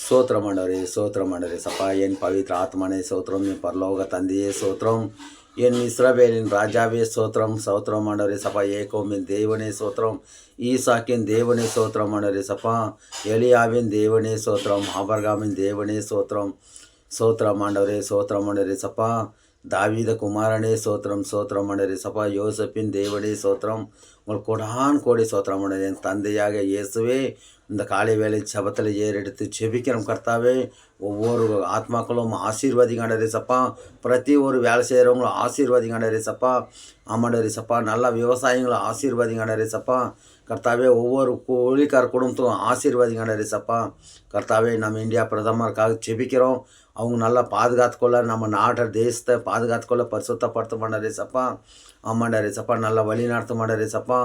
சோத்திரமாண்டவரே சோத்திரமாண்டவரே சப்பா என் பவித்ர ஆத்மனே சோத்திரம் என் பரலோக தந்தையே சோத்திரம் என் இஸ்ரவேலின் ராஜாவே சோத்திரம் சோத்திரமாண்டவரே சப்பா ஏகோமின் தேவனே சோத்திரம் ஈசாக்கின் தேவனே சோத்திரமாண்டவரே சப்பா எலியாவின் தேவனே சோத்திரம் ஆபர்காமின் தேவனே சோத்திரம் சோத்திரமாண்டவரே சோத்திரமாண்டவரே சப்பா தாவீத குமாரனே சோத்திரம் சோத்திரமாண்டவரே சப்பா யோசப்பின் தேவனே சோத்திரம் உங்கள் கொடான் கோடி சோத்திரமாண்டவரே என் தந்தையாக இயேசுவே இந்த காலை வேலை சபத்தில் ஏறெடுத்து செபிக்கிறோம் கர்த்தாவே. ஒவ்வொரு ஆத்மாக்களும் ஆசீர்வாதிங்காண்டரே சப்பா. பிரதி ஒரு வேலை செய்கிறவங்களும் ஆசீர்வாதிங்காண்டரே சப்பா. ஆமாண்டரே சப்பா. நல்ல விவசாயிங்களும் ஆசீர்வாதிங்காண்டரே சப்பா. கர்த்தாவே ஒவ்வொரு ஊழிக்கார குடும்பத்தும் ஆசீர்வாதிங்காண்டரே சப்பா. கர்த்தாவே நம்ம இந்தியா பிரதமருக்காக செபிக்கிறோம். அவங்க நல்லா பாதுகாத்துக்கொள்ள, நம்ம நாட்டை தேசத்தை பாதுகாத்துக்கொள்ள பரிசுத்தப்படுத்த மாட்டாரே சப்பா. ஆமாண்டாரே சப்பா. நல்லா வழி நடத்த மாட்டாரே சப்பா.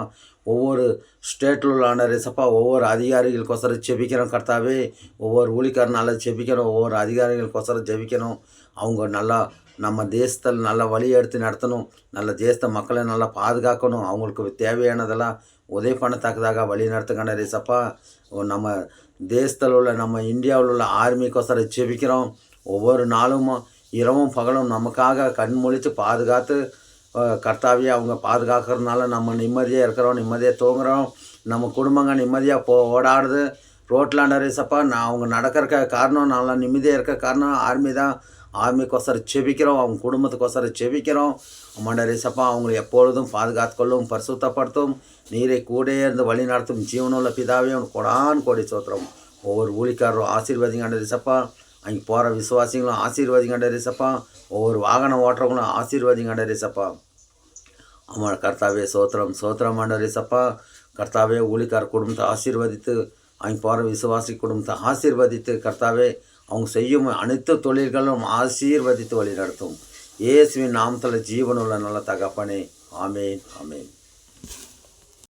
ஒவ்வொரு ஸ்டேட்டில் உள்ள ஆண்டாரே சப்பா. ஒவ்வொரு அதிகாரிகளுக்கொசரம் செபிக்கிறோம் கர்த்தாவே. ஒவ்வொரு ஊழிக்காரர் நல்லா செபிக்கணும். ஒவ்வொரு அதிகாரிகளுக்கொசரம் ஜெபிக்கணும். அவங்க நல்லா நம்ம தேசத்தில் நல்லா வழி எடுத்து நடத்தணும். நல்ல தேசத்தை மக்களை நல்லா பாதுகாக்கணும். அவங்களுக்கு தேவையானதெல்லாம் உதவி பண்ணத்தக்கதாக வழி நடத்துங்கண்டாரே சப்பா. நம்ம தேசத்தில் உள்ள நம்ம இந்தியாவில் உள்ள ஆர்மிக்கொசரம் செபிக்கிறோம். ஒவ்வொரு நாளும் இரவும் பகலும் நமக்காக கண் முழித்து பாதுகாத்து கர்த்தாவே அவங்க பாதுகாக்கிறதுனால நம்ம நிம்மதியாக இருக்கிறோம், நிம்மதியாக தூங்குகிறோம். நம்ம குடும்பங்க நிம்மதியாக ஓடாடுது ரோட்லாண்டரே சப்பா. நான் அவங்க நடக்கிறக்க காரணம், நல்லா நிம்மதியாக இருக்க காரணம் ஆர்மி தான். ஆர்மிக்கொசரம் செபிக்கிறோம். அவங்க குடும்பத்துக்கொசரம் செபிக்கிறோம். அம்மாண்டரே சப்பா. அவங்களை எப்பொழுதும் பாதுகாத்துக்கொள்ளும், பரிசுத்தப்படுத்தும். நீரை கூட இருந்து வழி நடத்தும் ஜீவனுள்ள பிதாவே அவன் கொடான் கோடி சோத்திரம். ஒவ்வொரு ஊழிக்காரரும் ஆசீர்வாதிங்காண்டரே சப்பா. அங்கே போகிற விசுவாசிகளும் ஆசீர்வாதிங்காண்டரே சப்பா. ஒவ்வொரு வாகனம் ஓட்டுறவங்களும் ஆசீர்வாதிங்காண்டரே சப்பா. ஆமாம் கர்த்தாவே சோத்திரம் சோத்திரம் ஆண்டரே சப்பா. கர்த்தாவே ஊழிக்கார குடும்பத்தை ஆசீர்வதித்து, அவங்க போகிற விசுவாசி குடும்பத்தை ஆசீர்வதித்து கர்த்தாவே அவங்க செய்யும் அனைத்து தொழில்களும் ஆசீர்வதித்து வழி நடத்தும். இயேசுவின் நாமத்தில் ஜீவனுள்ள நல்ல தகப்பனே. ஆமேன் ஆமேன்.